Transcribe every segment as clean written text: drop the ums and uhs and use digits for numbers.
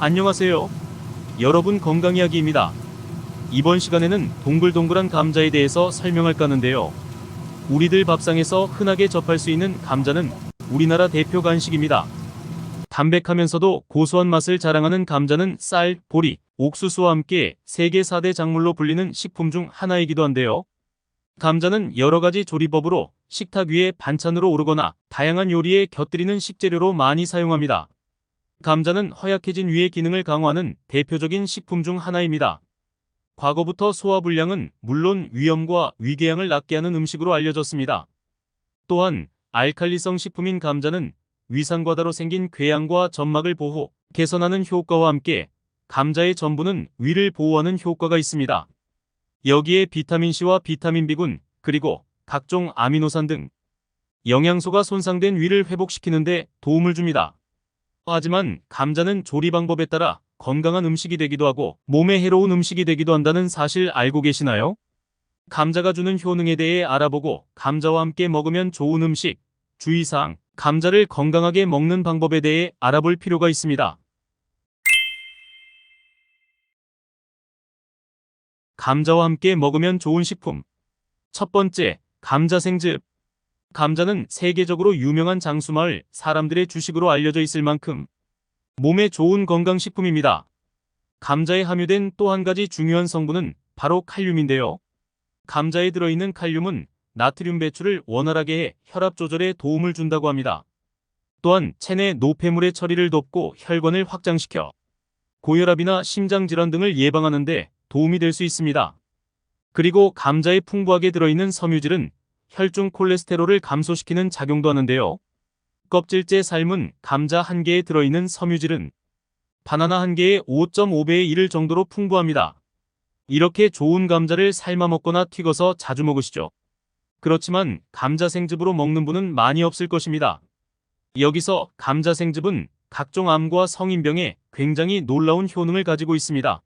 안녕하세요. 여러분 건강이야기입니다. 이번 시간에는 동글동글한 감자에 대해서 설명할까 하는데요. 우리들 밥상에서 흔하게 접할 수 있는 감자는 우리나라 대표 간식입니다. 담백하면서도 고소한 맛을 자랑하는 감자는 쌀, 보리, 옥수수와 함께 세계 4대 작물로 불리는 식품 중 하나이기도 한데요. 감자는 여러 가지 조리법으로 식탁 위에 반찬으로 오르거나 다양한 요리에 곁들이는 식재료로 많이 사용합니다. 감자는 허약해진 위의 기능을 강화하는 대표적인 식품 중 하나입니다. 과거부터 소화불량은 물론 위염과 위궤양을 낫게 하는 음식으로 알려졌습니다. 또한 알칼리성 식품인 감자는 위산과다로 생긴 궤양과 점막을 보호, 개선하는 효과와 함께 감자의 전분은 위를 보호하는 효과가 있습니다. 여기에 비타민C와 비타민 B군, 그리고 각종 아미노산 등 영양소가 손상된 위를 회복시키는 데 도움을 줍니다. 하지만 감자는 조리 방법에 따라 건강한 음식이 되기도 하고 몸에 해로운 음식이 되기도 한다는 사실 알고 계시나요? 감자가 주는 효능에 대해 알아보고 감자와 함께 먹으면 좋은 음식, 주의사항, 감자를 건강하게 먹는 방법에 대해 알아볼 필요가 있습니다. 감자와 함께 먹으면 좋은 식품. 첫 번째, 감자 생즙. 감자는 세계적으로 유명한 장수마을 사람들의 주식으로 알려져 있을 만큼 몸에 좋은 건강식품입니다. 감자에 함유된 또 한 가지 중요한 성분은 바로 칼륨인데요. 감자에 들어있는 칼륨은 나트륨 배출을 원활하게 해 혈압 조절에 도움을 준다고 합니다. 또한 체내 노폐물의 처리를 돕고 혈관을 확장시켜 고혈압이나 심장질환 등을 예방하는 데 도움이 될 수 있습니다. 그리고 감자에 풍부하게 들어있는 섬유질은 혈중 콜레스테롤을 감소시키는 작용도 하는데요. 껍질째 삶은 감자 한 개에 들어있는 섬유질은 바나나 한 개의 5.5배에 이를 정도로 풍부합니다. 이렇게 좋은 감자를 삶아 먹거나 튀겨서 자주 먹으시죠. 그렇지만 감자 생즙으로 먹는 분은 많이 없을 것입니다. 여기서 감자 생즙은 각종 암과 성인병에 굉장히 놀라운 효능을 가지고 있습니다.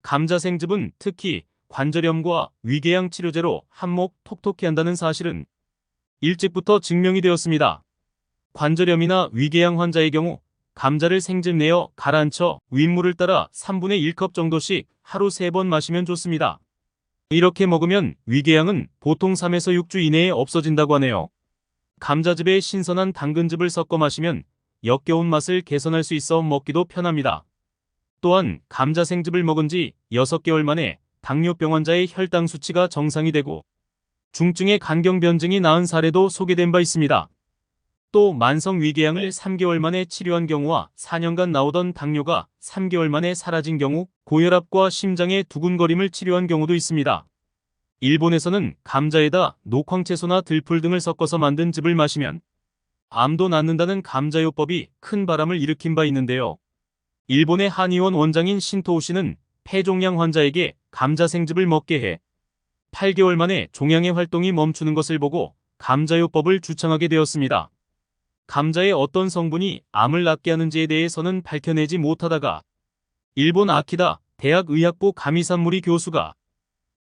감자 생즙은 특히 관절염과 위궤양 치료제로 한몫 톡톡히 한다는 사실은 일찍부터 증명이 되었습니다. 관절염이나 위궤양 환자의 경우 감자를 생즙 내어 가라앉혀 윗물을 따라 3분의 1컵 정도씩 하루 3번 마시면 좋습니다. 이렇게 먹으면 위궤양은 보통 3에서 6주 이내에 없어진다고 하네요. 감자즙에 신선한 당근즙을 섞어 마시면 역겨운 맛을 개선할 수 있어 먹기도 편합니다. 또한 감자 생즙을 먹은 지 6개월 만에 당뇨병 환자의 혈당 수치가 정상이 되고 중증의 간경변증이 나은 사례도 소개된 바 있습니다. 또 만성 위궤양을 3개월 만에 치료한 경우와 4년간 나오던 당뇨가 3개월 만에 사라진 경우, 고혈압과 심장의 두근거림을 치료한 경우도 있습니다. 일본에서는 감자에다 녹황채소나 들풀 등을 섞어서 만든 즙을 마시면 암도 낫는다는 감자요법이 큰 바람을 일으킨 바 있는데요. 일본의 한의원 원장인 신토우 씨는 폐종양 환자에게 감자 생즙을 먹게 해 8개월 만에 종양의 활동이 멈추는 것을 보고 감자요법을 주창하게 되었습니다. 감자의 어떤 성분이 암을 낫게 하는지에 대해서는 밝혀내지 못하다가 일본 아키다 대학 의학부 가미산무리 교수가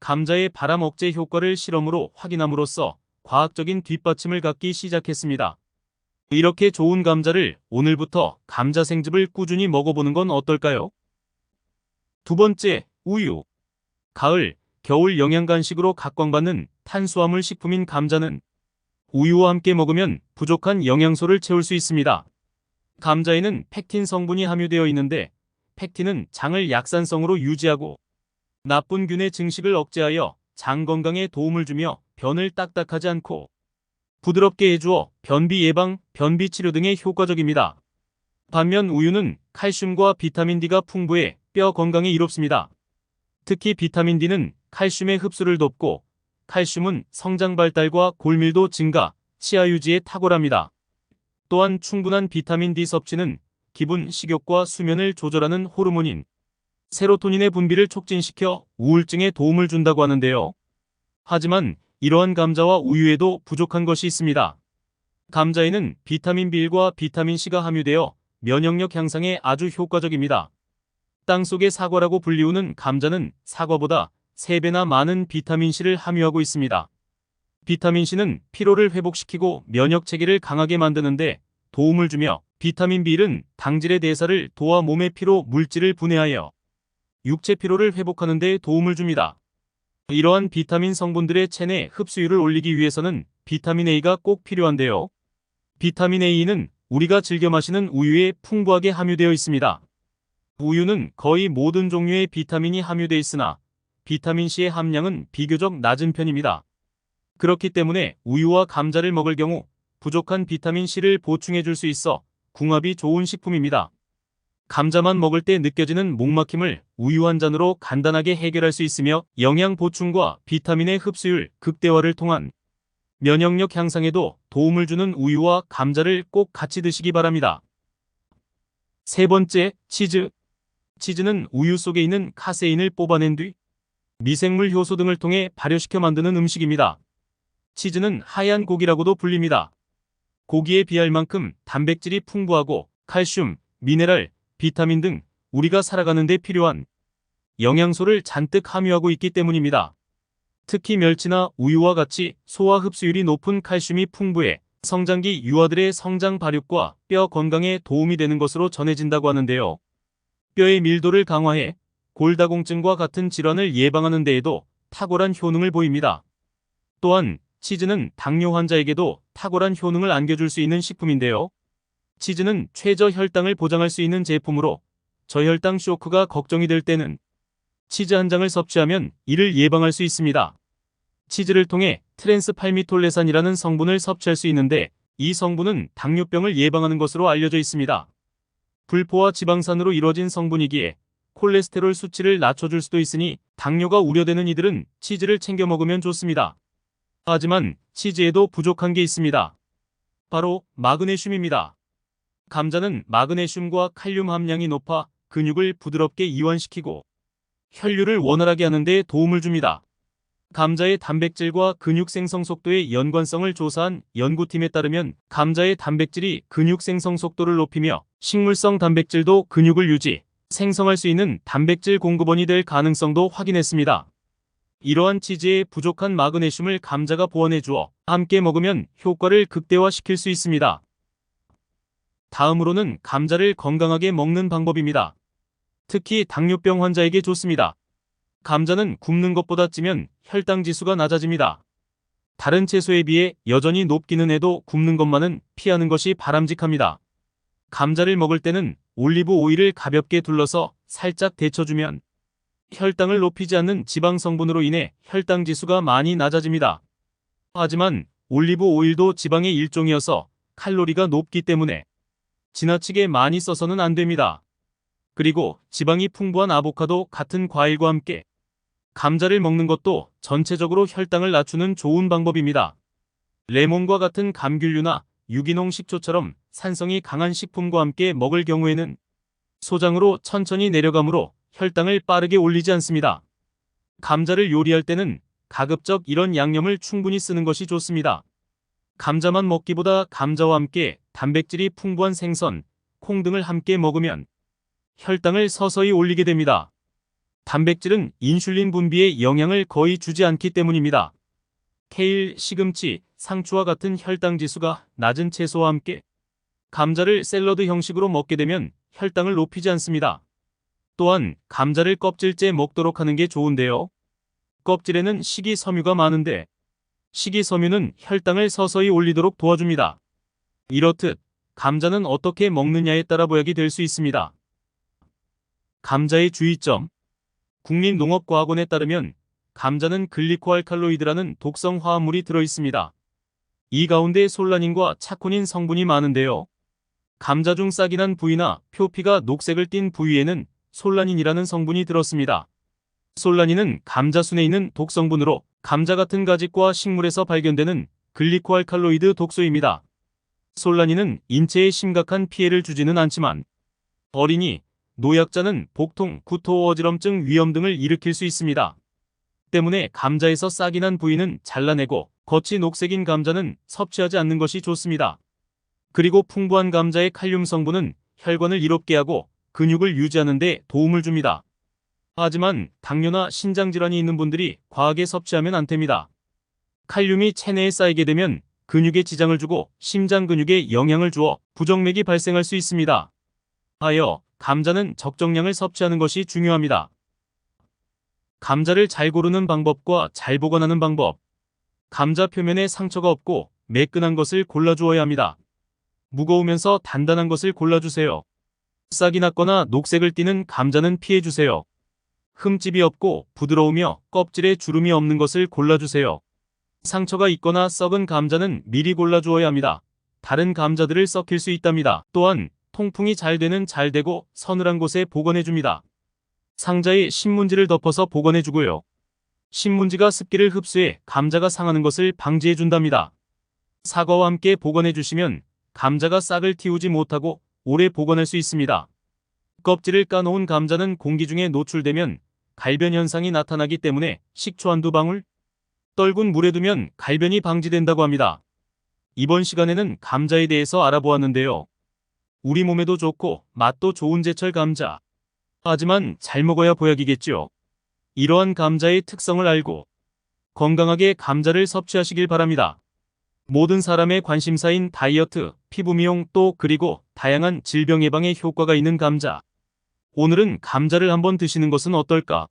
감자의 바람 억제 효과를 실험으로 확인함으로써 과학적인 뒷받침을 갖기 시작했습니다. 이렇게 좋은 감자를 오늘부터 감자 생즙을 꾸준히 먹어보는 건 어떨까요? 두 번째, 우유. 가을, 겨울 영양간식으로 각광받는 탄수화물 식품인 감자는 우유와 함께 먹으면 부족한 영양소를 채울 수 있습니다. 감자에는 펙틴 성분이 함유되어 있는데 펙틴은 장을 약산성으로 유지하고 나쁜 균의 증식을 억제하여 장 건강에 도움을 주며 변을 딱딱하지 않고 부드럽게 해주어 변비 예방, 변비 치료 등에 효과적입니다. 반면 우유는 칼슘과 비타민 D가 풍부해 뼈 건강에 이롭습니다. 특히 비타민 D는 칼슘의 흡수를 돕고 칼슘은 성장 발달과 골밀도 증가, 치아 유지에 탁월합니다. 또한 충분한 비타민 D 섭취는 기분, 식욕과 수면을 조절하는 호르몬인 세로토닌의 분비를 촉진시켜 우울증에 도움을 준다고 하는데요. 하지만 이러한 감자와 우유에도 부족한 것이 있습니다. 감자에는 비타민 B1과 비타민 C가 함유되어 면역력 향상에 아주 효과적입니다. 땅속의 사과라고 불리우는 감자는 사과보다 3배나 많은 비타민C를 함유하고 있습니다. 비타민C는 피로를 회복시키고 면역 체계를 강하게 만드는데 도움을 주며 비타민 B는 당질의 대사를 도와 몸의 피로 물질을 분해하여 육체 피로를 회복하는 데 도움을 줍니다. 이러한 비타민 성분들의 체내 흡수율을 올리기 위해서는 비타민 A가 꼭 필요한데요. 비타민 A는 우리가 즐겨 마시는 우유에 풍부하게 함유되어 있습니다. 우유는 거의 모든 종류의 비타민이 함유되어 있으나 비타민 C의 함량은 비교적 낮은 편입니다. 그렇기 때문에 우유와 감자를 먹을 경우 부족한 비타민 C를 보충해 줄 수 있어 궁합이 좋은 식품입니다. 감자만 먹을 때 느껴지는 목막힘을 우유 한 잔으로 간단하게 해결할 수 있으며 영양 보충과 비타민의 흡수율 극대화를 통한 면역력 향상에도 도움을 주는 우유와 감자를 꼭 같이 드시기 바랍니다. 세 번째, 치즈. 치즈는 우유 속에 있는 카세인을 뽑아낸 뒤 미생물 효소 등을 통해 발효시켜 만드는 음식입니다. 치즈는 하얀 고기라고도 불립니다. 고기에 비할 만큼 단백질이 풍부하고 칼슘, 미네랄, 비타민 등 우리가 살아가는 데 필요한 영양소를 잔뜩 함유하고 있기 때문입니다. 특히 멸치나 우유와 같이 소화 흡수율이 높은 칼슘이 풍부해 성장기 유아들의 성장 발육과 뼈 건강에 도움이 되는 것으로 전해진다고 하는데요. 뼈의 밀도를 강화해 골다공증과 같은 질환을 예방하는 데에도 탁월한 효능을 보입니다. 또한 치즈는 당뇨 환자에게도 탁월한 효능을 안겨줄 수 있는 식품인데요. 치즈는 최저 혈당을 보장할 수 있는 제품으로 저혈당 쇼크가 걱정이 될 때는 치즈 한 장을 섭취하면 이를 예방할 수 있습니다. 치즈를 통해 트랜스팔미톨레산이라는 성분을 섭취할 수 있는데 이 성분은 당뇨병을 예방하는 것으로 알려져 있습니다. 불포화 지방산으로 이루어진 성분이기에 콜레스테롤 수치를 낮춰줄 수도 있으니 당뇨가 우려되는 이들은 치즈를 챙겨 먹으면 좋습니다. 하지만 치즈에도 부족한 게 있습니다. 바로 마그네슘입니다. 감자는 마그네슘과 칼륨 함량이 높아 근육을 부드럽게 이완시키고 혈류를 원활하게 하는 데 도움을 줍니다. 감자의 단백질과 근육 생성 속도의 연관성을 조사한 연구팀에 따르면 감자의 단백질이 근육 생성 속도를 높이며 식물성 단백질도 근육을 유지, 생성할 수 있는 단백질 공급원이 될 가능성도 확인했습니다. 이러한 치즈에 부족한 마그네슘을 감자가 보완해 주어 함께 먹으면 효과를 극대화시킬 수 있습니다. 다음으로는 감자를 건강하게 먹는 방법입니다. 특히 당뇨병 환자에게 좋습니다. 감자는 굽는 것보다 찌면 혈당 지수가 낮아집니다. 다른 채소에 비해 여전히 높기는 해도 굽는 것만은 피하는 것이 바람직합니다. 감자를 먹을 때는 올리브 오일을 가볍게 둘러서 살짝 데쳐주면 혈당을 높이지 않는 지방 성분으로 인해 혈당 지수가 많이 낮아집니다. 하지만 올리브 오일도 지방의 일종이어서 칼로리가 높기 때문에 지나치게 많이 써서는 안 됩니다. 그리고 지방이 풍부한 아보카도 같은 과일과 함께 감자를 먹는 것도 전체적으로 혈당을 낮추는 좋은 방법입니다. 레몬과 같은 감귤류나 유기농 식초처럼 산성이 강한 식품과 함께 먹을 경우에는 소장으로 천천히 내려가므로 혈당을 빠르게 올리지 않습니다. 감자를 요리할 때는 가급적 이런 양념을 충분히 쓰는 것이 좋습니다. 감자만 먹기보다 감자와 함께 단백질이 풍부한 생선, 콩 등을 함께 먹으면 혈당을 서서히 올리게 됩니다. 단백질은 인슐린 분비에 영향을 거의 주지 않기 때문입니다. 케일, 시금치, 상추와 같은 혈당 지수가 낮은 채소와 함께 감자를 샐러드 형식으로 먹게 되면 혈당을 높이지 않습니다. 또한 감자를 껍질째 먹도록 하는 게 좋은데요. 껍질에는 식이섬유가 많은데 식이섬유는 혈당을 서서히 올리도록 도와줍니다. 이렇듯 감자는 어떻게 먹느냐에 따라 보약이 될 수 있습니다. 감자의 주의점. 국립농업과학원에 따르면 감자는 글리코알칼로이드라는 독성 화합물이 들어있습니다. 이 가운데 솔라닌과 차코닌 성분이 많은데요. 감자 중 싹이 난 부위나 표피가 녹색을 띤 부위에는 솔라닌이라는 성분이 들었습니다. 솔라닌은 감자순에 있는 독성분으로 감자 같은 가짓과 식물에서 발견되는 글리코알칼로이드 독소입니다. 솔라닌은 인체에 심각한 피해를 주지는 않지만 어린이, 노약자는 복통, 구토, 어지럼증 위험 등을 일으킬 수 있습니다. 때문에 감자에서 싹이 난 부위는 잘라내고 겉이 녹색인 감자는 섭취하지 않는 것이 좋습니다. 그리고 풍부한 감자의 칼륨 성분은 혈관을 이롭게 하고 근육을 유지하는 데 도움을 줍니다. 하지만 당뇨나 신장질환이 있는 분들이 과하게 섭취하면 안 됩니다. 칼륨이 체내에 쌓이게 되면 근육에 지장을 주고 심장 근육에 영향을 주어 부정맥이 발생할 수 있습니다. 하여 감자는 적정량을 섭취하는 것이 중요합니다. 감자를 잘 고르는 방법과 잘 보관하는 방법. 감자 표면에 상처가 없고 매끈한 것을 골라주어야 합니다. 무거우면서 단단한 것을 골라주세요. 싹이 났거나 녹색을 띠는 감자는 피해주세요. 흠집이 없고 부드러우며 껍질에 주름이 없는 것을 골라주세요. 상처가 있거나 썩은 감자는 미리 골라주어야 합니다. 다른 감자들을 썩힐 수 있답니다. 또한 통풍이 잘 되고 서늘한 곳에 보관해줍니다. 상자에 신문지를 덮어서 보관해주고요. 신문지가 습기를 흡수해 감자가 상하는 것을 방지해준답니다. 사과와 함께 보관해주시면 감자가 싹을 틔우지 못하고 오래 보관할 수 있습니다. 껍질을 까놓은 감자는 공기 중에 노출되면 갈변 현상이 나타나기 때문에 식초 한두 방울 떨군 물에 두면 갈변이 방지된다고 합니다. 이번 시간에는 감자에 대해서 알아보았는데요. 우리 몸에도 좋고 맛도 좋은 제철 감자. 하지만 잘 먹어야 보약이겠지요. 이러한 감자의 특성을 알고 건강하게 감자를 섭취하시길 바랍니다. 모든 사람의 관심사인 다이어트, 피부 미용 또 그리고 다양한 질병 예방에 효과가 있는 감자. 오늘은 감자를 한번 드시는 것은 어떨까?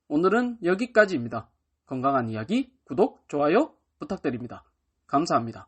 오늘은 여기까지입니다. 건강한 이야기, 구독, 좋아요 부탁드립니다. 감사합니다.